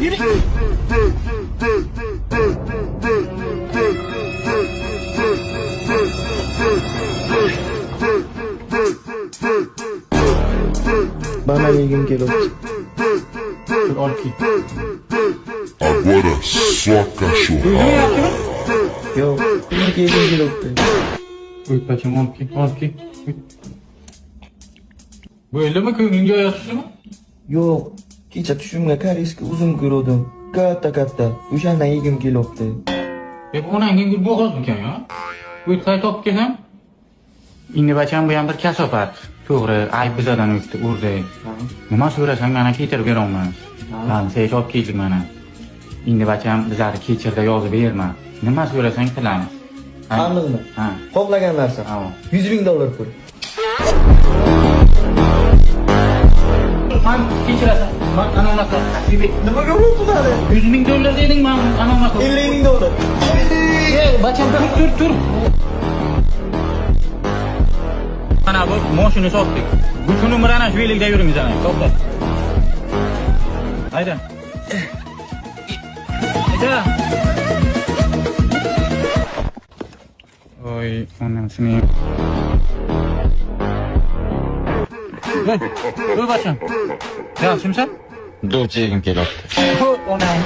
Yürü. Bana yegin geliyor. Ol ki. Agora só cachorro. Duydun mu yaptığını? Yok. Yegin geliyor. Uyut bakayım ol ki. Böyle mi ko'nglinga yo'q mu? Yok. Kecha tushimga koreysga uzun ko'rdim. Katta. O'shandan yegim kelibdi. Onangga gul bo'g'oz ekan ya. Uyut qayta olib kelsam. Endi bacham bu ham bir kasofat. To'g'ri, ayb bizadan o'tdi, urdi. Nima so'rasang mana kechirib beraman. Sen olib keldik mana. Endi bacham bizlarni kechirda yozib berma. Nima so'rasang qilamiz. Aniqmi? Ha. Xohlagan narsa. Ha. $100,000 pul. Man kechirasan. Man ana unaqa tasvib et. Nimaga bo'ldi hali? $100,000 deding, man ana unaqa. $50,000. Bacham tur. Mana bu moshina sotdik. Bu kuni mana shu yo'lda yurimiz ana. To'xta. Hayda. Oy, onasini. Dur bacham. Yaxshimisan? Dur, chegim kelyapti. Onang.